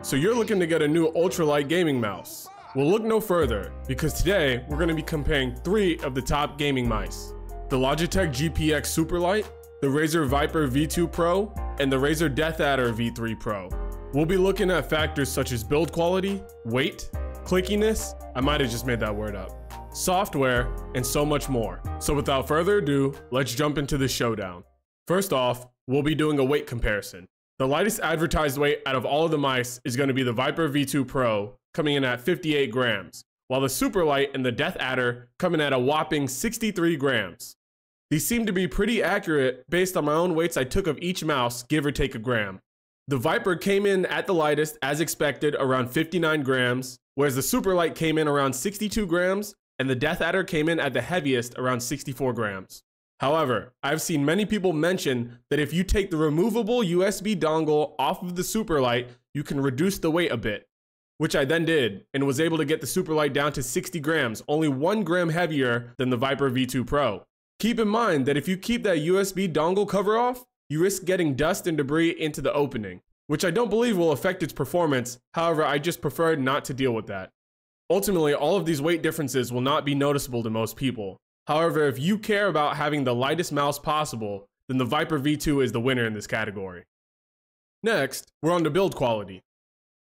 So you're looking to get a new ultralight gaming mouse. Well, look no further, because today we're going to be comparing 3 of the top gaming mice. The Logitech GPX Superlight, the Razer Viper V2 Pro, and the Razer Deathadder V3 Pro. We'll be looking at factors such as build quality, weight, clickiness, I might have just made that word up, software, and so much more. So without further ado, let's jump into the showdown. First off, we'll be doing a weight comparison. The lightest advertised weight out of all of the mice is going to be the Viper V2 Pro, coming in at 58 grams, while the Superlight and the Deathadder come in at a whopping 63 grams. These seem to be pretty accurate based on my own weights I took of each mouse, give or take a gram. The Viper came in at the lightest, as expected, around 59 grams, whereas the Superlight came in around 62 grams, and the Deathadder came in at the heaviest, around 64 grams. However, I've seen many people mention that if you take the removable USB dongle off of the Superlight, you can reduce the weight a bit, which I then did, and was able to get the Superlight down to 60 grams, only 1 gram heavier than the Viper V2 Pro. Keep in mind that if you keep that USB dongle cover off, you risk getting dust and debris into the opening, which I don't believe will affect its performance. However, I just prefer not to deal with that. Ultimately, all of these weight differences will not be noticeable to most people. However, if you care about having the lightest mouse possible, then the Viper V2 is the winner in this category. Next, we're on to build quality.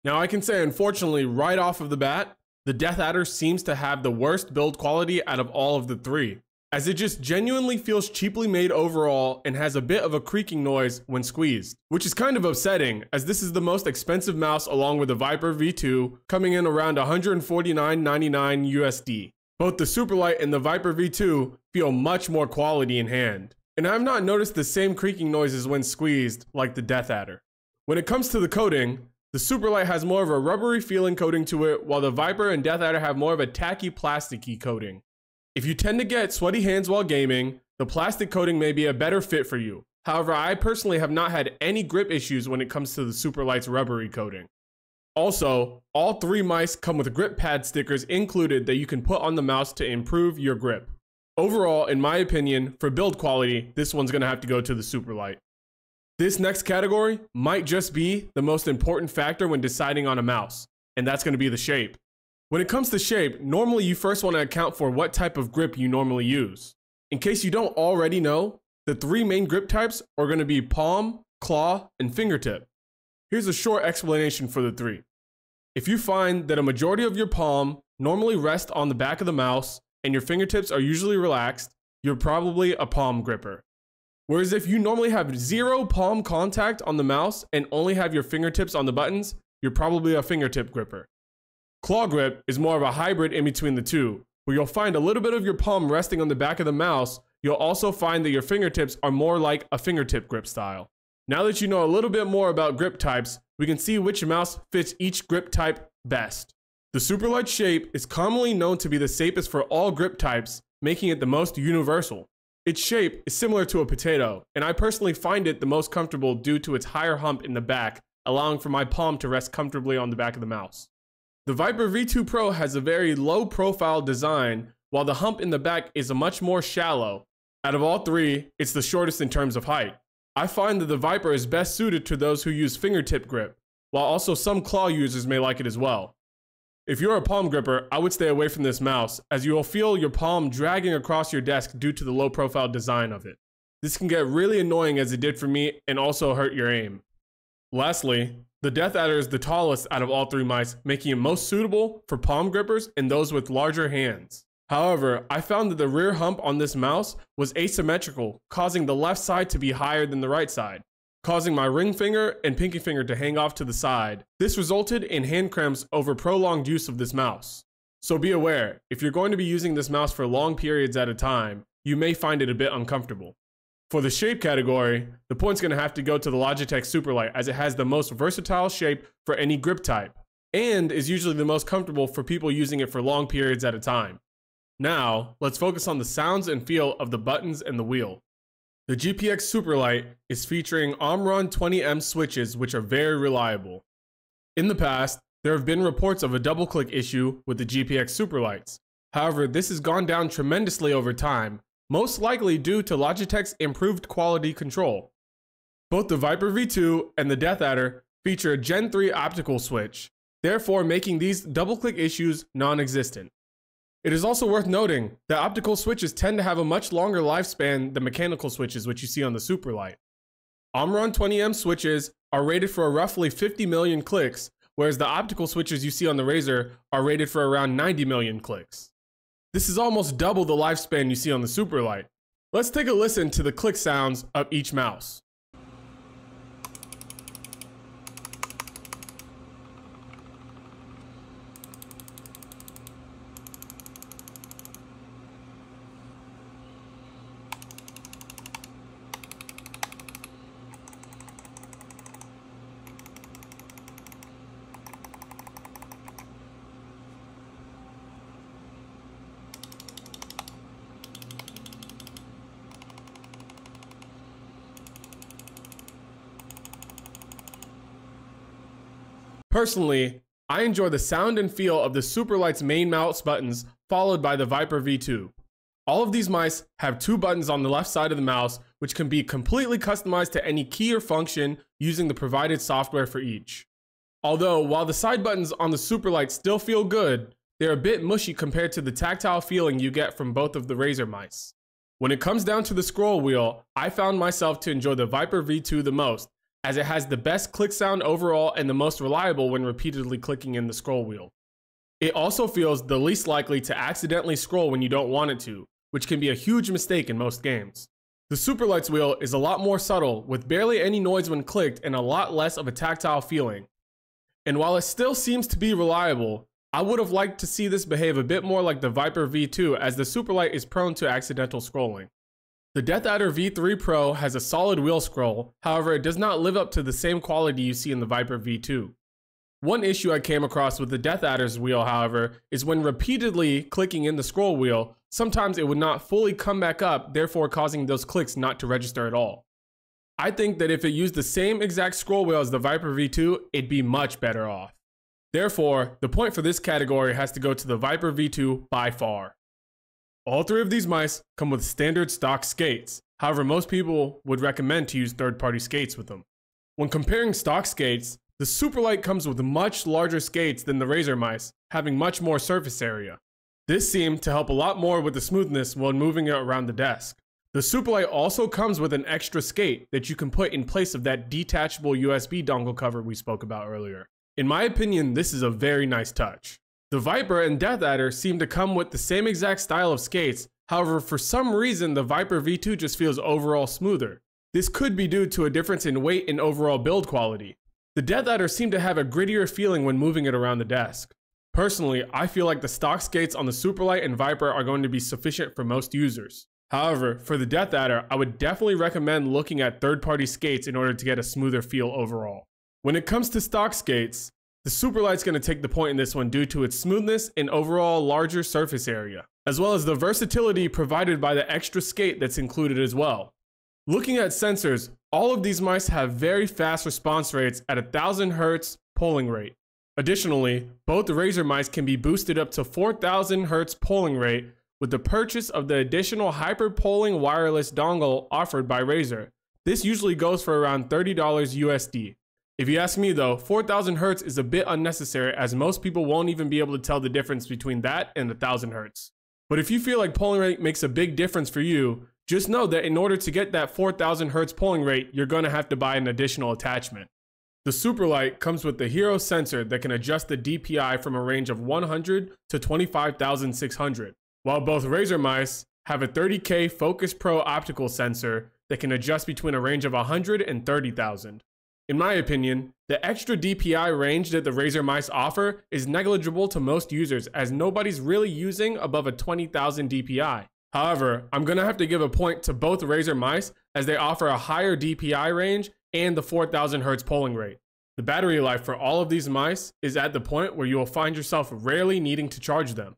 Now I can say unfortunately right off of the bat, the Deathadder seems to have the worst build quality out of all of the 3, as it just genuinely feels cheaply made overall and has a bit of a creaking noise when squeezed, which is kind of upsetting as this is the most expensive mouse along with the Viper V2, coming in around $149.99 USD. Both the Superlight and the Viper V2 feel much more quality in hand, and I've not noticed the same creaking noises when squeezed like the Deathadder. When it comes to the coating, the Superlight has more of a rubbery feeling coating to it, while the Viper and Deathadder have more of a tacky plasticky coating. If you tend to get sweaty hands while gaming, the plastic coating may be a better fit for you. However, I personally have not had any grip issues when it comes to the Superlight's rubbery coating. Also, all 3 mice come with grip pad stickers included that you can put on the mouse to improve your grip. Overall, in my opinion, for build quality, this one's gonna have to go to the Superlight. This next category might just be the most important factor when deciding on a mouse, and that's gonna be the shape. When it comes to shape, normally you first wanna account for what type of grip you normally use. In case you don't already know, the 3 main grip types are gonna be palm, claw, and fingertip. Here's a short explanation for the 3. If you find that a majority of your palm normally rests on the back of the mouse and your fingertips are usually relaxed, you're probably a palm gripper. Whereas if you normally have 0 palm contact on the mouse and only have your fingertips on the buttons, you're probably a fingertip gripper. Claw grip is more of a hybrid in between the 2, where you'll find a little bit of your palm resting on the back of the mouse. You'll also find that your fingertips are more like a fingertip grip style. Now that you know a little bit more about grip types, we can see which mouse fits each grip type best. The Superlight shape is commonly known to be the safest for all grip types, making it the most universal. Its shape is similar to a potato, and I personally find it the most comfortable due to its higher hump in the back, allowing for my palm to rest comfortably on the back of the mouse. The Viper V2 Pro has a very low profile design, while the hump in the back is much more shallow. Out of all 3, it's the shortest in terms of height. I find that the Viper is best suited to those who use fingertip grip, while also some claw users may like it as well. If you're a palm gripper, I would stay away from this mouse, as you will feel your palm dragging across your desk due to the low profile design of it. This can get really annoying as it did for me and also hurt your aim. Lastly, the Deathadder is the tallest out of all 3 mice, making it most suitable for palm grippers and those with larger hands. However, I found that the rear hump on this mouse was asymmetrical, causing the left side to be higher than the right side, causing my ring finger and pinky finger to hang off to the side. This resulted in hand cramps over prolonged use of this mouse. So be aware, if you're going to be using this mouse for long periods at a time, you may find it a bit uncomfortable. For the shape category, the point's going to have to go to the Logitech Superlight, as it has the most versatile shape for any grip type, and is usually the most comfortable for people using it for long periods at a time. Now, let's focus on the sounds and feel of the buttons and the wheel. The GPX Superlight is featuring Omron 20M switches, which are very reliable. In the past, there have been reports of a double-click issue with the GPX Superlights. However, this has gone down tremendously over time, most likely due to Logitech's improved quality control. Both the Viper V2 and the Deathadder feature a Gen 3 optical switch, therefore making these double-click issues non-existent. It is also worth noting that optical switches tend to have a much longer lifespan than mechanical switches, which you see on the Superlight. Omron 20M switches are rated for roughly 50 million clicks, whereas the optical switches you see on the Razer are rated for around 90 million clicks. This is almost double the lifespan you see on the Superlight. Let's take a listen to the click sounds of each mouse. Personally, I enjoy the sound and feel of the Superlight's main mouse buttons, followed by the Viper V2. All of these mice have 2 buttons on the left side of the mouse, which can be completely customized to any key or function using the provided software for each. Although, while the side buttons on the Superlight still feel good, they're a bit mushy compared to the tactile feeling you get from both of the Razer mice. When it comes down to the scroll wheel, I found myself to enjoy the Viper V2 the most, as it has the best click sound overall and the most reliable when repeatedly clicking in the scroll wheel. It also feels the least likely to accidentally scroll when you don't want it to, which can be a huge mistake in most games. The Superlight's wheel is a lot more subtle, with barely any noise when clicked and a lot less of a tactile feeling. And while it still seems to be reliable, I would have liked to see this behave a bit more like the Viper V2, as the Superlight is prone to accidental scrolling. The Deathadder V3 Pro has a solid wheel scroll, however it does not live up to the same quality you see in the Viper V2. One issue I came across with the Deathadder's wheel, however, is when repeatedly clicking in the scroll wheel, sometimes it would not fully come back up, therefore causing those clicks not to register at all. I think that if it used the same exact scroll wheel as the Viper V2, it'd be much better off. Therefore, the point for this category has to go to the Viper V2 by far. All 3 of these mice come with standard stock skates, however most people would recommend to use third-party skates with them. When comparing stock skates, the Superlight comes with much larger skates than the Razer mice, having much more surface area. This seemed to help a lot more with the smoothness when moving it around the desk. The Superlight also comes with an extra skate that you can put in place of that detachable USB dongle cover we spoke about earlier. In my opinion, this is a very nice touch. The Viper and Deathadder seem to come with the same exact style of skates, however for some reason the Viper V2 just feels overall smoother. This could be due to a difference in weight and overall build quality. The Deathadder seem to have a grittier feeling when moving it around the desk. Personally, I feel like the stock skates on the Superlight and Viper are going to be sufficient for most users. However, for the Deathadder, I would definitely recommend looking at third-party skates in order to get a smoother feel overall. When it comes to stock skates, the Superlight's going to take the point in this one due to its smoothness and overall larger surface area, as well as the versatility provided by the extra skate that's included as well. Looking at sensors, all of these mice have very fast response rates at 1000 Hz polling rate. Additionally, both Razer mice can be boosted up to 4000 Hz polling rate with the purchase of the additional hyper-polling wireless dongle offered by Razer. This usually goes for around $30 USD. If you ask me though, 4000 Hz is a bit unnecessary, as most people won't even be able to tell the difference between that and 1000 Hz. But if you feel like polling rate makes a big difference for you, just know that in order to get that 4000 Hz polling rate, you're going to have to buy an additional attachment. The Superlight comes with the Hero sensor that can adjust the DPI from a range of 100 to 25,600, while both Razer mice have a 30K Focus Pro optical sensor that can adjust between a range of 100 and 30,000. In my opinion, the extra DPI range that the Razer mice offer is negligible to most users, as nobody's really using above a 20,000 DPI. However, I'm going to have to give a point to both Razer mice, as they offer a higher DPI range and the 4000 Hz polling rate. The battery life for all of these mice is at the point where you will find yourself rarely needing to charge them.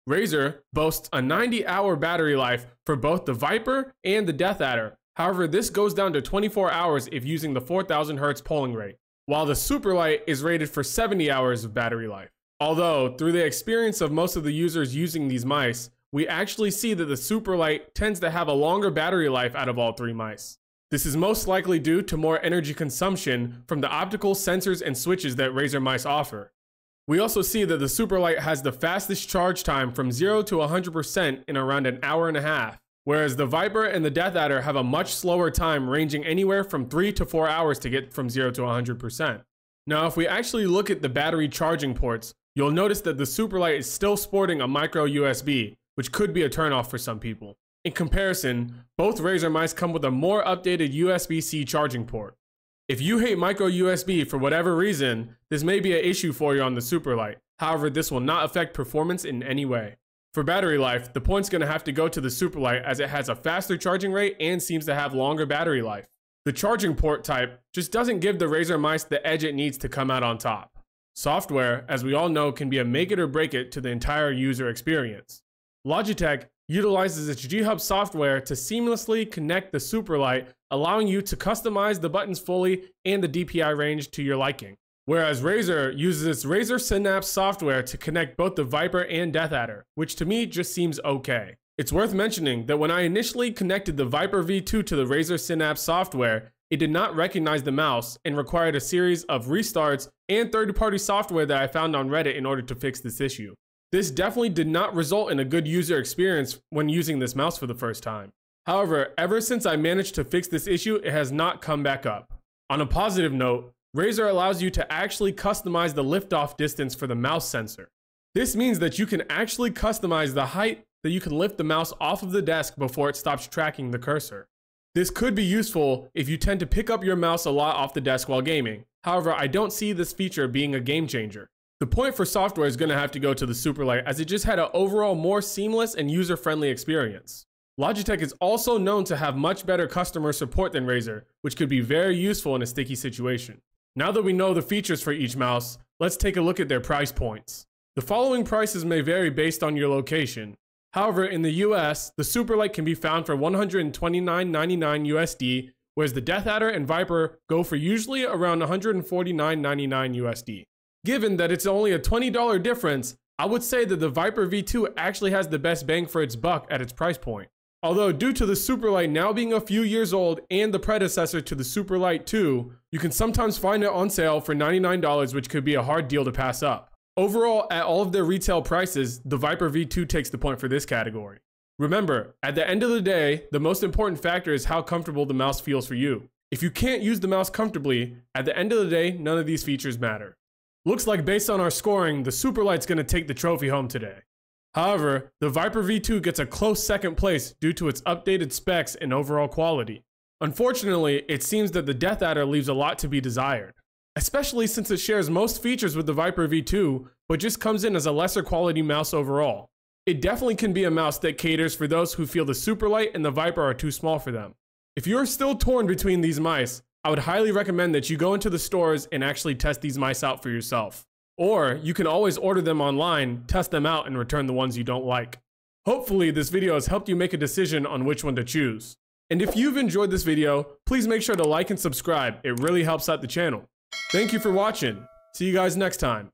Razer boasts a 90-hour battery life for both the Viper and the Deathadder. However, this goes down to 24 hours if using the 4000 Hz polling rate, while the Superlight is rated for 70 hours of battery life. Although, through the experience of most of the users using these mice, we actually see that the Superlight tends to have a longer battery life out of all 3 mice. This is most likely due to more energy consumption from the optical sensors and switches that Razer mice offer. We also see that the Superlight has the fastest charge time from 0 to 100% in around an hour and a half, whereas the Viper and the Deathadder have a much slower time ranging anywhere from 3 to 4 hours to get from 0 to 100%. Now, if we actually look at the battery charging ports, you'll notice that the Superlight is still sporting a micro USB, which could be a turnoff for some people. In comparison, both Razer mice come with a more updated USB-C charging port. If you hate micro USB for whatever reason, this may be an issue for you on the Superlight. However, this will not affect performance in any way. For battery life, the point's going to have to go to the Superlight as it has a faster charging rate and seems to have longer battery life. The charging port type just doesn't give the Razer mice the edge it needs to come out on top. Software, as we all know, can be a make it or break it to the entire user experience. Logitech utilizes its G-Hub software to seamlessly connect the Superlight, allowing you to customize the buttons fully and the DPI range to your liking. Whereas Razer uses its Razer Synapse software to connect both the Viper and Deathadder, which to me just seems okay. It's worth mentioning that when I initially connected the Viper V2 to the Razer Synapse software, it did not recognize the mouse and required a series of restarts and third-party software that I found on Reddit in order to fix this issue. This definitely did not result in a good user experience when using this mouse for the first time. However, ever since I managed to fix this issue, it has not come back up. On a positive note, Razer allows you to actually customize the liftoff distance for the mouse sensor. This means that you can actually customize the height that you can lift the mouse off of the desk before it stops tracking the cursor. This could be useful if you tend to pick up your mouse a lot off the desk while gaming. However, I don't see this feature being a game changer. The point for software is going to have to go to the Superlight as it just had an overall more seamless and user-friendly experience. Logitech is also known to have much better customer support than Razer, which could be very useful in a sticky situation. Now that we know the features for each mouse, let's take a look at their price points. The following prices may vary based on your location. However, in the US, the Superlight can be found for $129.99 USD, whereas the Deathadder and Viper go for usually around $149.99 USD. Given that it's only a $20 difference, I would say that the Viper V2 actually has the best bang for its buck at its price point. Although due to the Superlight now being a few years old and the predecessor to the Superlight 2, you can sometimes find it on sale for $99, which could be a hard deal to pass up. Overall, at all of their retail prices, the Viper V2 takes the point for this category. Remember, at the end of the day, the most important factor is how comfortable the mouse feels for you. If you can't use the mouse comfortably, at the end of the day, none of these features matter. Looks like based on our scoring, the Superlight's going to take the trophy home today. However, the Viper V2 gets a close second place due to its updated specs and overall quality. Unfortunately, it seems that the Deathadder leaves a lot to be desired, especially since it shares most features with the Viper V2, but just comes in as a lesser quality mouse overall. It definitely can be a mouse that caters for those who feel the Superlight and the Viper are too small for them. If you're still torn between these mice, I would highly recommend that you go into the stores and actually test these mice out for yourself. Or you can always order them online, test them out, and return the ones you don't like. Hopefully this video has helped you make a decision on which one to choose. And if you've enjoyed this video, please make sure to like and subscribe. It really helps out the channel. Thank you for watching. See you guys next time.